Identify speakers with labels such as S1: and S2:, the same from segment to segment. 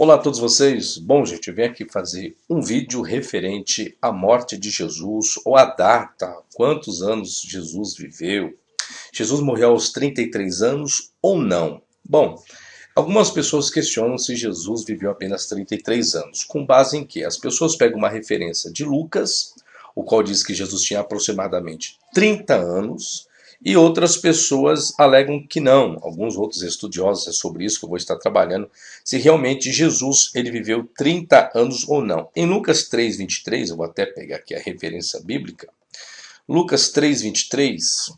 S1: Olá a todos vocês. Bom, gente, eu vim aqui fazer um vídeo referente à morte de Jesus, ou a data, quantos anos Jesus viveu. Jesus morreu aos 33 anos ou não? Bom, algumas pessoas questionam se Jesus viveu apenas 33 anos. Com base em quê? As pessoas pegam uma referência de Lucas, o qual diz que Jesus tinha aproximadamente 30 anos, e outras pessoas alegam que não. Alguns outros estudiosos, é sobre isso que eu vou estar trabalhando, se realmente Jesus ele viveu 30 anos ou não. Em Lucas 3:23, eu vou até pegar aqui a referência bíblica. Lucas 3:23,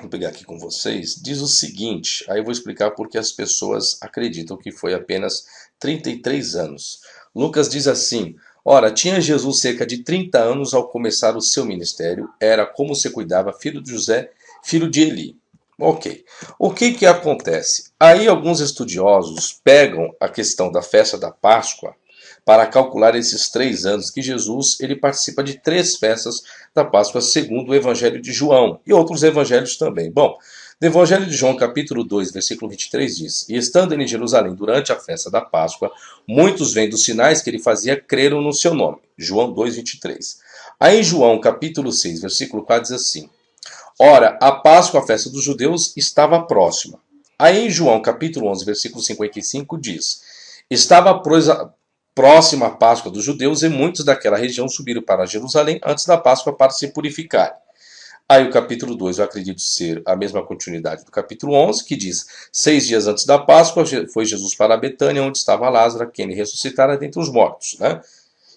S1: vou pegar aqui com vocês, diz o seguinte, aí eu vou explicar porque as pessoas acreditam que foi apenas 33 anos. Lucas diz assim: ora, tinha Jesus cerca de 30 anos ao começar o seu ministério, era como se cuidava, filho de José, filho de Eli. Ok. O que acontece? Aí alguns estudiosos pegam a questão da festa da Páscoa para calcular esses 3 anos que Jesus ele participa de 3 festas da Páscoa, segundo o Evangelho de João e outros evangelhos também. Bom, no Evangelho de João, capítulo 2, versículo 23 diz: e estando ele em Jerusalém durante a festa da Páscoa, muitos vendo os sinais que ele fazia creram no seu nome. João 2:23. Aí em João, capítulo 6, versículo 4 diz assim: ora, a Páscoa, a festa dos judeus, estava próxima. Aí em João, capítulo 11, versículo 55 diz: estava próxima a Páscoa dos judeus e muitos daquela região subiram para Jerusalém antes da Páscoa para se purificarem. Aí o capítulo 2, eu acredito ser a mesma continuidade do capítulo 11, que diz: 6 dias antes da Páscoa foi Jesus para Betânia, onde estava Lázaro, quem ele ressuscitara dentre os mortos, né?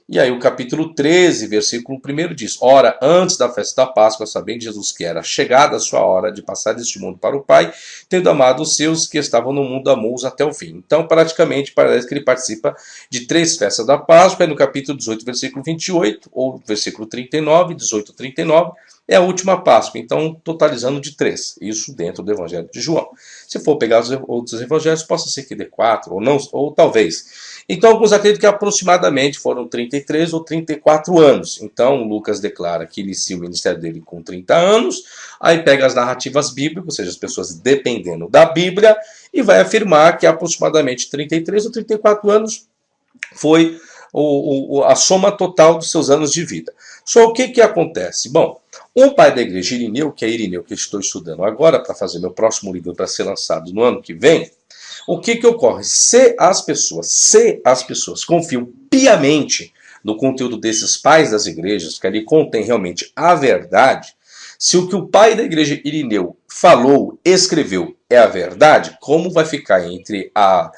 S1: E aí o capítulo 13, versículo 1 diz: ora, antes da festa da Páscoa, sabendo Jesus que era chegada a sua hora de passar deste mundo para o Pai, tendo amado os seus que estavam no mundo, amou-os até o fim. Então, praticamente, parece que ele participa de 3 festas da Páscoa, e no capítulo 18, versículo 28, ou versículo 39, 18, 39, é a última Páscoa, então totalizando de 3, isso dentro do Evangelho de João. Se for pegar os outros evangelhos, possa ser que dê 4, ou não, ou talvez. Então alguns acreditam que aproximadamente foram 33 ou 34 anos. Então Lucas declara que inicia o ministério dele com 30 anos, aí pega as narrativas bíblicas, ou seja, as pessoas dependendo da Bíblia, e vai afirmar que aproximadamente 33 ou 34 anos foi a soma total dos seus anos de vida. Só o que acontece? Bom, um pai da igreja, Irineu, que é Irineu que eu estou estudando agora para fazer meu próximo livro para ser lançado no ano que vem, o que ocorre? Se as pessoas confiam piamente no conteúdo desses pais das igrejas, que ali contém realmente a verdade, se o que o pai da igreja Irineu falou, escreveu, é a verdade, como vai ficar entre a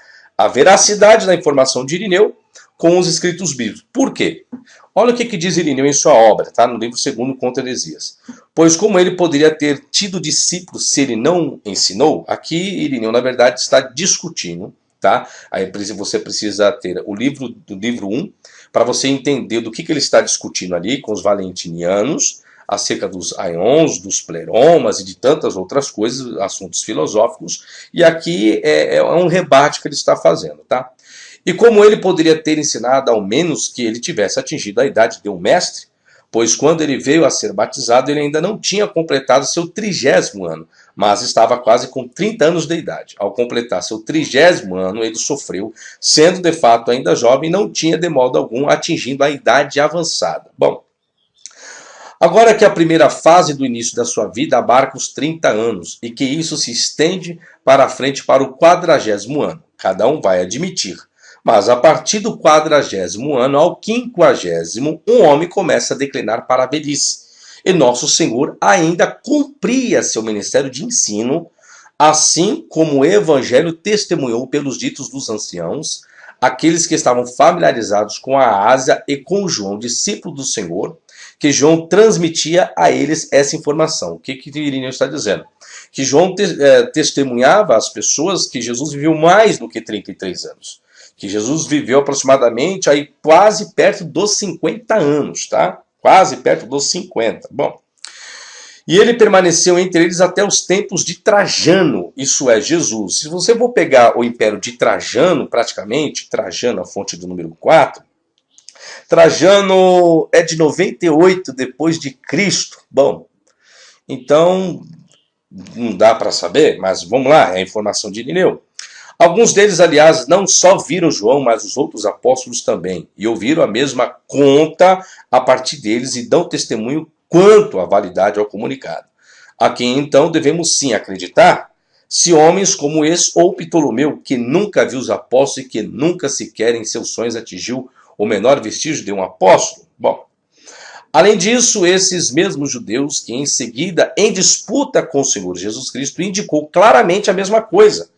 S1: veracidade da informação de Irineu com os escritos bíblicos? Por quê? Olha o que diz Irineu em sua obra, tá? No livro 2º contra Heresias. Pois como ele poderia ter tido discípulos se ele não ensinou? Aqui Irineu, na verdade, está discutindo, tá? Aí você precisa ter o livro do livro 1 para você entender do que ele está discutindo ali com os valentinianos, acerca dos aions, dos pleromas e de tantas outras coisas, assuntos filosóficos. E aqui é um rebate que ele está fazendo, tá? E como ele poderia ter ensinado, ao menos que ele tivesse atingido a idade de um mestre, pois quando ele veio a ser batizado, ele ainda não tinha completado seu 30º ano, mas estava quase com 30 anos de idade. Ao completar seu 30º ano, ele sofreu, sendo de fato ainda jovem, não tinha de modo algum atingindo a idade avançada. Bom, agora que a primeira fase do início da sua vida abarca os 30 anos, e que isso se estende para frente para o 40º ano, cada um vai admitir. Mas a partir do 40º ano ao 50º, um homem começa a declinar para a velhice. E nosso Senhor ainda cumpria seu ministério de ensino, assim como o Evangelho testemunhou pelos ditos dos anciãos, aqueles que estavam familiarizados com a Ásia e com João, discípulo do Senhor, que João transmitia a eles essa informação. O que Irineu está dizendo? Que João testemunhava às pessoas que Jesus viveu mais do que 33 anos. Que Jesus viveu aproximadamente aí quase perto dos 50 anos, tá? Quase perto dos 50. Bom, e ele permaneceu entre eles até os tempos de Trajano, isso é, Jesus. Se você for pegar o império de Trajano, praticamente, Trajano, a fonte do número 4, Trajano é de 98 depois de Cristo. Bom, então não dá para saber, mas vamos lá, é a informação de Irineu. Alguns deles, aliás, não só viram João, mas os outros apóstolos também, e ouviram a mesma conta a partir deles e dão testemunho quanto à validade ao comunicado. A quem então devemos sim acreditar, se homens como esse ou Ptolomeu, que nunca viu os apóstolos e que nunca sequer em seus sonhos atingiu o menor vestígio de um apóstolo. Bom, além disso, esses mesmos judeus que em seguida, em disputa com o Senhor Jesus Cristo, indicou claramente a mesma coisa.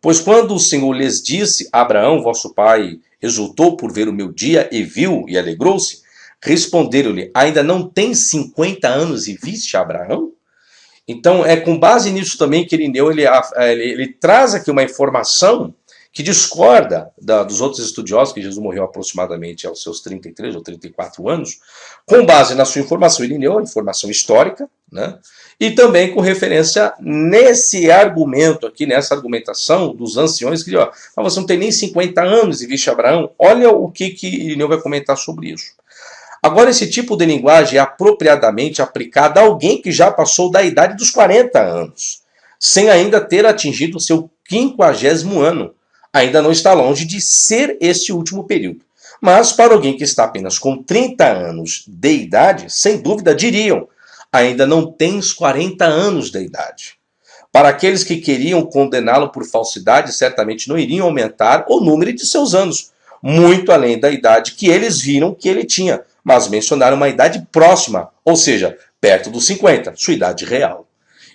S1: Pois quando o Senhor lhes disse, Abraão, vosso pai, exultou por ver o meu dia e viu e alegrou-se, responderam-lhe, ainda não tens 50 anos e viste Abraão? Então é com base nisso também que Irineu ele traz aqui uma informação que discorda dos outros estudiosos, que Jesus morreu aproximadamente aos seus 33 ou 34 anos, com base na sua informação, Irineu, informação histórica, né? E também com referência nesse argumento aqui, nessa argumentação dos anciões, que ó, mas você não tem nem 50 anos e viste Abraão. Olha o que Irineu vai comentar sobre isso. Agora, esse tipo de linguagem é apropriadamente aplicada a alguém que já passou da idade dos 40 anos, sem ainda ter atingido o seu 50º ano. Ainda não está longe de ser este último período. Mas para alguém que está apenas com 30 anos de idade, sem dúvida diriam, ainda não tens 40 anos de idade. Para aqueles que queriam condená-lo por falsidade, certamente não iriam aumentar o número de seus anos, muito além da idade que eles viram que ele tinha, mas mencionaram uma idade próxima, ou seja, perto dos 50, sua idade real.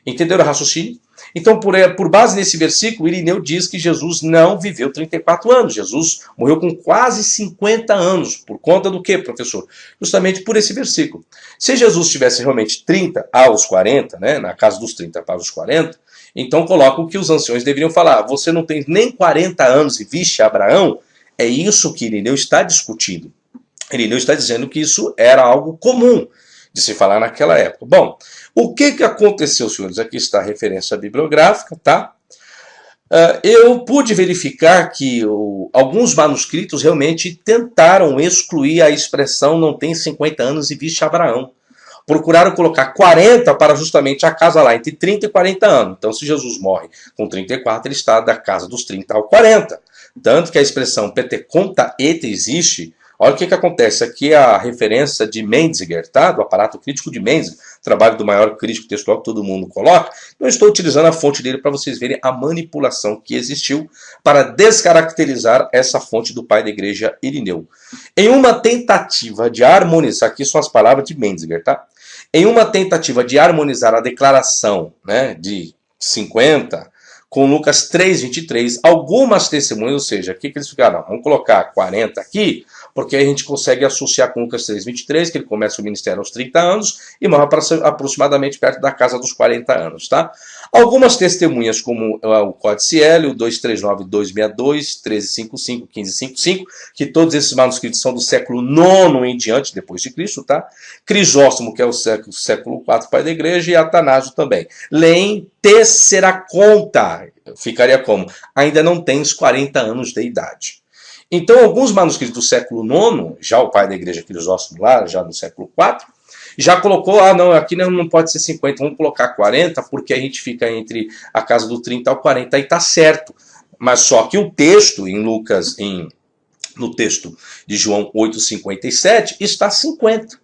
S1: Entenderam o raciocínio? Então, por base nesse versículo, Irineu diz que Jesus não viveu 34 anos. Jesus morreu com quase 50 anos. Por conta do quê, professor? Justamente por esse versículo. Se Jesus tivesse realmente 30 aos 40, né, na casa dos 30 para os 40, então coloca o que os anciões deveriam falar. Você não tem nem 40 anos e viste Abraão? É isso que Irineu está discutindo. Irineu está dizendo que isso era algo comum de se falar naquela época. Bom, o que aconteceu, senhores? Aqui está a referência bibliográfica, tá? Eu pude verificar que alguns manuscritos realmente tentaram excluir a expressão não tem 50 anos e viste Abraão. Procuraram colocar 40 para justamente a casa lá entre 30 e 40 anos. Então, se Jesus morre com 34, ele está da casa dos 30 ao 40. Tanto que a expressão peteconta et existe. Olha o que acontece. Aqui é a referência de Menziger, tá? Do aparato crítico de Menziger, trabalho do maior crítico textual que todo mundo coloca. Eu estou utilizando a fonte dele para vocês verem a manipulação que existiu para descaracterizar essa fonte do pai da igreja Irineu. Em uma tentativa de harmonizar, aqui são as palavras de Menziger, tá? Em uma tentativa de harmonizar a declaração, né, de 50 com Lucas 3:23, algumas testemunhas, ou seja, aqui que eles ficaram, vamos colocar 40 aqui, porque aí a gente consegue associar com Lucas 3:23, que ele começa o ministério aos 30 anos e morre aproximadamente perto da casa dos 40 anos, tá? Algumas testemunhas, como o Codiciel, o 239, 262, 1355, 1555, que todos esses manuscritos são do século IX em diante, depois de Cristo, tá? Crisóstomo, que é o século IV, pai da igreja, e Atanásio também. Leem Tesseraconta, ficaria como? Ainda não tens 40 anos de idade. Então, alguns manuscritos do século IX, já o pai da igreja Crisóstomo lá, já no século IV, já colocou, não, aqui não pode ser 50, vamos colocar 40, porque a gente fica entre a casa do 30 ao 40, e está certo. Mas só que o texto, em Lucas, no texto de João 8:57, está 50.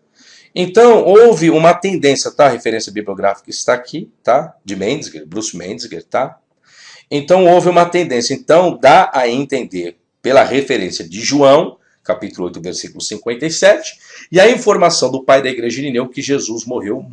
S1: Então, houve uma tendência, tá? A referência bibliográfica está aqui, tá? De Menziger, Bruce Menziger, tá? Então, houve uma tendência. Então, dá a entender, pela referência de João, capítulo 8, versículo 57, e a informação do pai da igreja Irineu que Jesus morreu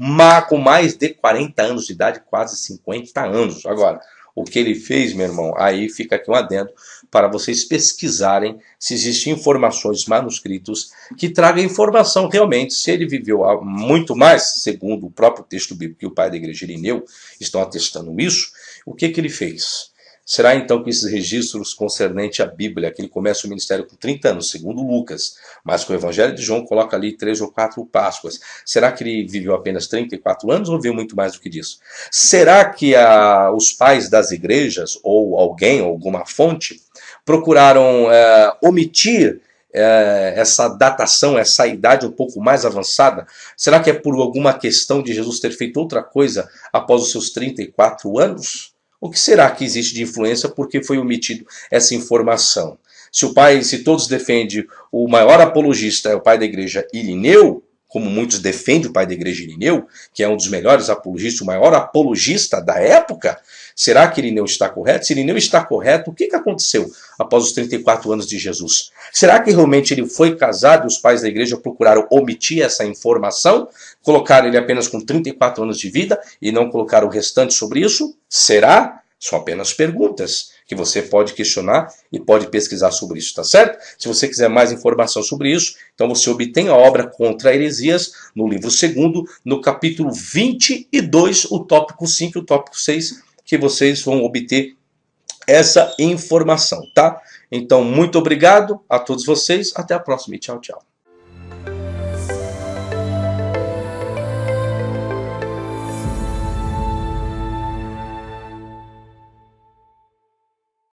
S1: com mais de 40 anos de idade, quase 50 anos. Agora, o que ele fez, meu irmão, aí fica aqui um adendo para vocês pesquisarem se existem informações, manuscritos que tragam informação realmente, se ele viveu muito mais, segundo o próprio texto bíblico que o pai da igreja Irineu estão atestando isso, o que ele fez? Será então que esses registros concernentes à Bíblia, que ele começa o ministério com 30 anos, segundo Lucas, mas com o Evangelho de João coloca ali 3 ou 4 Páscoas, será que ele viveu apenas 34 anos ou viveu muito mais do que disso? Será que os pais das igrejas, ou alguém, ou alguma fonte, procuraram omitir essa datação, essa idade um pouco mais avançada? Será que é por alguma questão de Jesus ter feito outra coisa após os seus 34 anos? O que será que existe de influência porque foi omitido essa informação? Se todos defendem o maior apologista é o pai da igreja Irineu, como muitos defendem o pai da igreja Irineu, que é um dos melhores apologistas, o maior apologista da época, será que Irineu está correto? Se Irineu está correto, o que aconteceu após os 34 anos de Jesus? Será que realmente ele foi casado e os pais da igreja procuraram omitir essa informação? Colocaram ele apenas com 34 anos de vida e não colocaram o restante sobre isso? Será? São apenas perguntas que você pode questionar e pode pesquisar sobre isso, tá certo? Se você quiser mais informação sobre isso, então você obtém a obra Contra Heresias no livro 2º, no capítulo 22, o tópico 5 e o tópico 6, que vocês vão obter essa informação, tá? Então, muito obrigado a todos vocês, até a próxima e tchau, tchau.